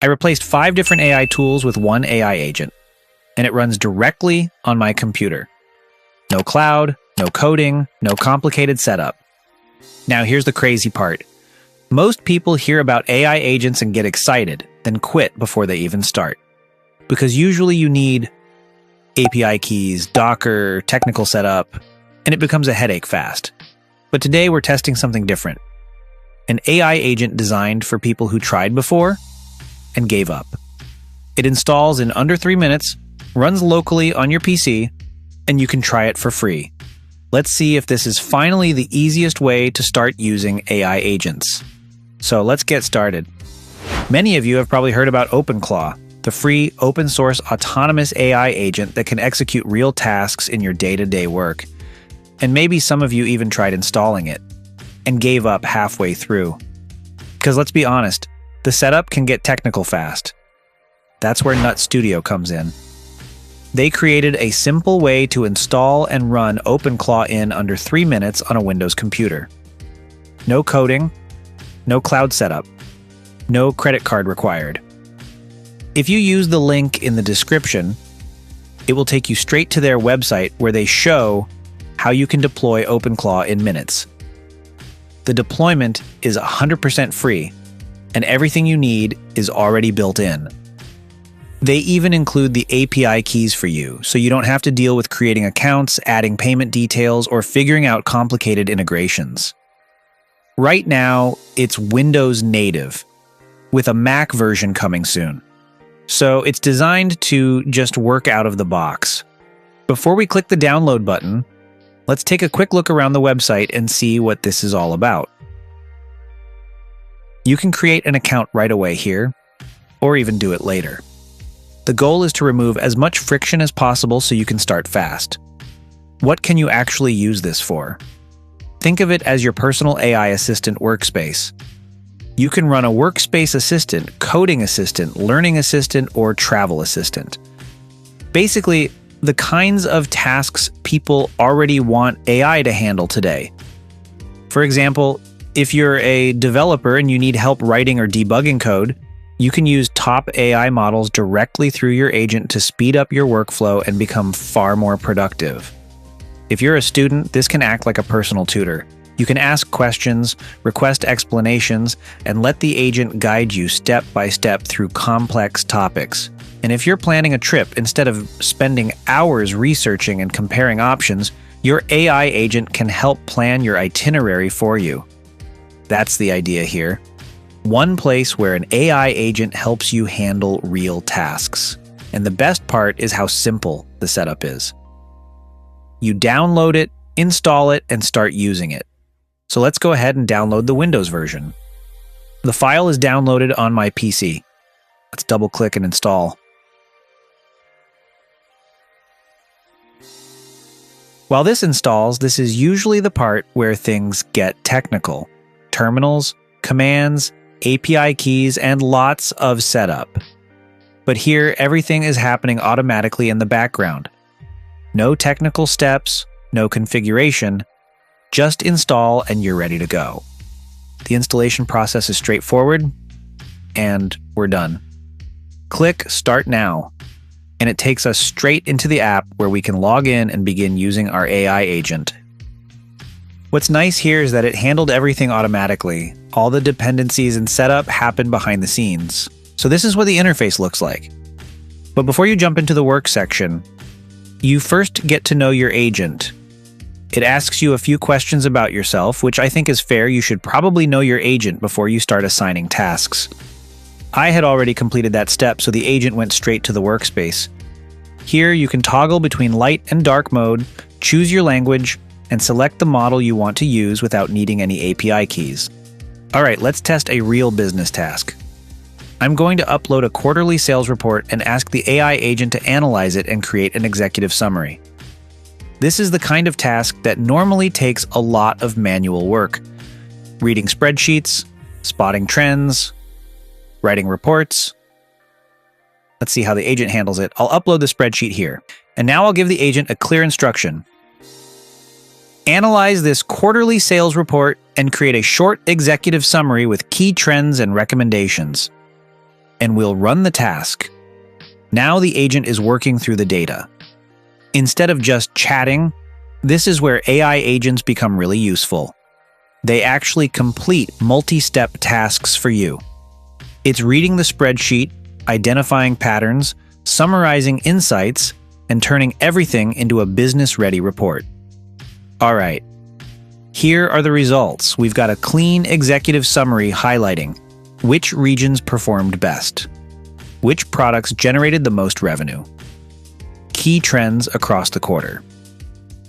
I replaced 5 different AI tools with one AI agent, and it runs directly on my computer. No cloud, no coding, no complicated setup. Now here's the crazy part. Most people hear about AI agents and get excited, then quit before they even start. Because usually you need API keys, Docker, technical setup, and it becomes a headache fast. But today we're testing something different. An AI agent designed for people who tried before and gave up. It installs in under 3 minutes, runs locally on your PC, and you can try it for free. Let's see if this is finally the easiest way to start using AI agents. So let's get started. Many of you have probably heard about OpenClaw, the free open-source autonomous AI agent that can execute real tasks in your day-to-day work. And maybe some of you even tried installing it and gave up halfway through. Because let's be honest, the setup can get technical fast. That's where Nut Studio comes in. They created a simple way to install and run OpenClaw in under 3 minutes on a Windows computer. No coding, no cloud setup, no credit card required. If you use the link in the description, it will take you straight to their website where they show how you can deploy OpenClaw in minutes. The deployment is 100% free, and everything you need is already built in. They even include the API keys for you, so you don't have to deal with creating accounts, adding payment details, or figuring out complicated integrations. Right now, it's Windows native, with a Mac version coming soon. So it's designed to just work out of the box. Before we click the download button, let's take a quick look around the website and see what this is all about. You can create an account right away here, or even do it later. The goal is to remove as much friction as possible so you can start fast. What can you actually use this for? Think of it as your personal AI assistant workspace. You can run a workspace assistant, coding assistant, learning assistant, or travel assistant. Basically, the kinds of tasks people already want AI to handle today. For example, if you're a developer and you need help writing or debugging code, you can use top AI models directly through your agent to speed up your workflow and become far more productive. If you're a student, this can act like a personal tutor. You can ask questions, request explanations, and let the agent guide you step by step through complex topics. And if you're planning a trip, instead of spending hours researching and comparing options, your AI agent can help plan your itinerary for you. That's the idea here. One place where an AI agent helps you handle real tasks. And the best part is how simple the setup is. You download it, install it, and start using it. So let's go ahead and download the Windows version. The file is downloaded on my PC. Let's double-click and install. While this installs, this is usually the part where things get technical. Terminals, commands, API keys, and lots of setup. But here, everything is happening automatically in the background. No technical steps, no configuration, just install and you're ready to go. The installation process is straightforward, and we're done. Click Start Now, and it takes us straight into the app where we can log in and begin using our AI agent. What's nice here is that it handled everything automatically. All the dependencies and setup happen behind the scenes. So this is what the interface looks like. But before you jump into the work section, you first get to know your agent. It asks you a few questions about yourself, which I think is fair. You should probably know your agent before you start assigning tasks. I had already completed that step, so the agent went straight to the workspace. Here you can toggle between light and dark mode, choose your language, and select the model you want to use without needing any API keys. Alright, let's test a real business task. I'm going to upload a quarterly sales report and ask the AI agent to analyze it and create an executive summary. This is the kind of task that normally takes a lot of manual work. Reading spreadsheets, spotting trends, writing reports. Let's see how the agent handles it. I'll upload the spreadsheet here. And now I'll give the agent a clear instruction. Analyze this quarterly sales report and create a short executive summary with key trends and recommendations. and we'll run the task. Now the agent is working through the data. Instead of just chatting, this is where AI agents become really useful. They actually complete multi-step tasks for you. It's reading the spreadsheet, identifying patterns, summarizing insights, and turning everything into a business-ready report. All right, here are the results. We've got a clean executive summary highlighting which regions performed best, which products generated the most revenue, key trends across the quarter,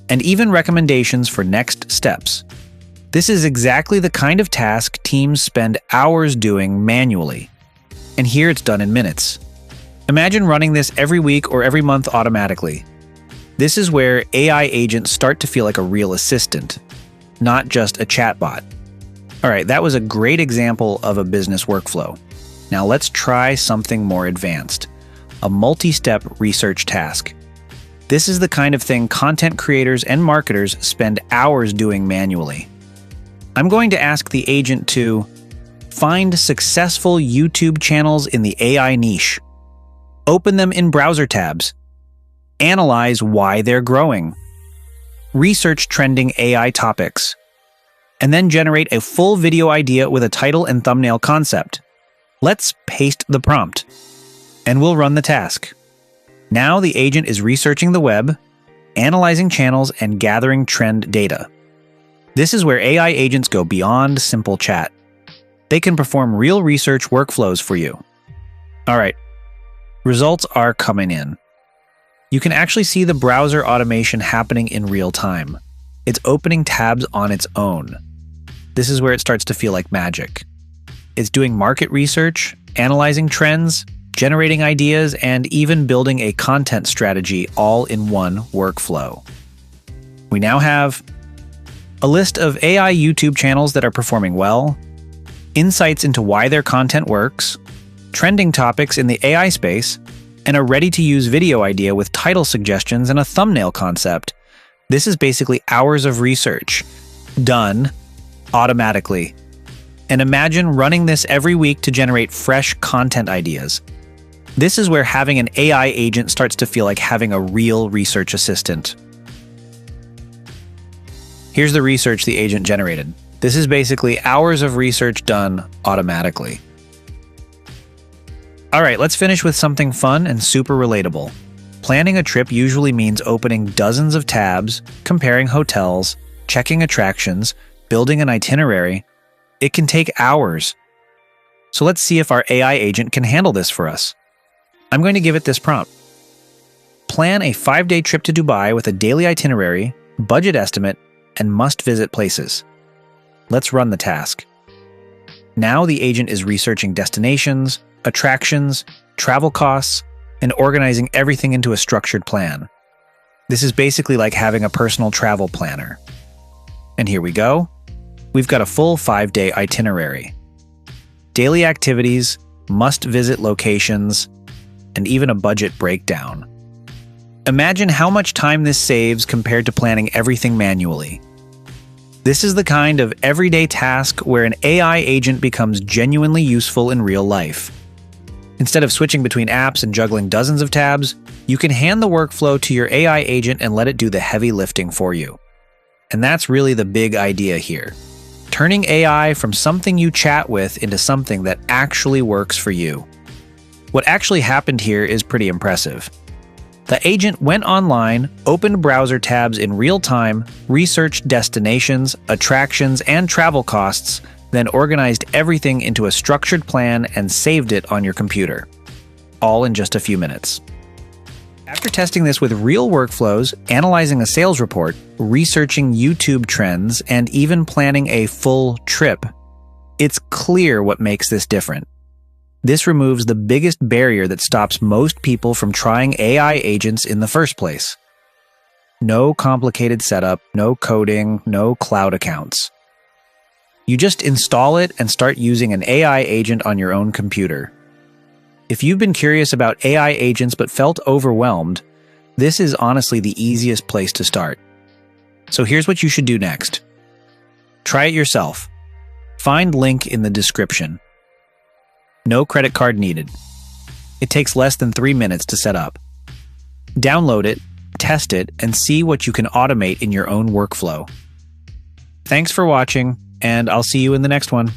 and even recommendations for next steps. This is exactly the kind of task teams spend hours doing manually, and here it's done in minutes. Imagine running this every week or every month automatically. This is where AI agents start to feel like a real assistant, not just a chatbot. All right, that was a great example of a business workflow. Now let's try something more advanced, a multi-step research task. This is the kind of thing content creators and marketers spend hours doing manually. I'm going to ask the agent to find successful YouTube channels in the AI niche, open them in browser tabs, analyze why they're growing, research trending AI topics, and then generate a full video idea with a title and thumbnail concept. Let's paste the prompt, and we'll run the task. Now the agent is researching the web, analyzing channels, and gathering trend data. This is where AI agents go beyond simple chat. They can perform real research workflows for you. All right, results are coming in. You can actually see the browser automation happening in real time. It's opening tabs on its own. This is where it starts to feel like magic. It's doing market research, analyzing trends, generating ideas, and even building a content strategy all in one workflow. We now have a list of AI YouTube channels that are performing well, insights into why their content works, trending topics in the AI space, and a ready-to-use video idea with title suggestions and a thumbnail concept. This is basically hours of research, done automatically. And imagine running this every week to generate fresh content ideas. This is where having an AI agent starts to feel like having a real research assistant. Here's the research the agent generated. This is basically hours of research done automatically. All right, let's finish with something fun and super relatable. Planning a trip usually means opening dozens of tabs, comparing hotels, checking attractions, building an itinerary. It can take hours. So let's see if our AI agent can handle this for us. I'm going to give it this prompt. Plan a 5-day trip to Dubai with a daily itinerary, budget estimate, and must-visit places. Let's run the task. Now the agent is researching destinations, attractions, travel costs, and organizing everything into a structured plan. This is basically like having a personal travel planner. And here we go. We've got a full 5-day itinerary. Daily activities, must-visit locations, and even a budget breakdown. Imagine how much time this saves compared to planning everything manually. This is the kind of everyday task where an AI agent becomes genuinely useful in real life. Instead of switching between apps and juggling dozens of tabs, you can hand the workflow to your AI agent and let it do the heavy lifting for you. And that's really the big idea here. Turning AI from something you chat with into something that actually works for you. What actually happened here is pretty impressive. The agent went online, opened browser tabs in real time, researched destinations, attractions, and travel costs, then organized everything into a structured plan and saved it on your computer. All in just a few minutes. After testing this with real workflows, analyzing a sales report, researching YouTube trends, and even planning a full trip, it's clear what makes this different. This removes the biggest barrier that stops most people from trying AI agents in the first place. No complicated setup, no coding, no cloud accounts. You just install it and start using an AI agent on your own computer. If you've been curious about AI agents but felt overwhelmed, this is honestly the easiest place to start. So here's what you should do next. Try it yourself. Find link in the description. No credit card needed. It takes less than 3 minutes to set up. Download it, test it, and see what you can automate in your own workflow. Thanks for watching, and I'll see you in the next one.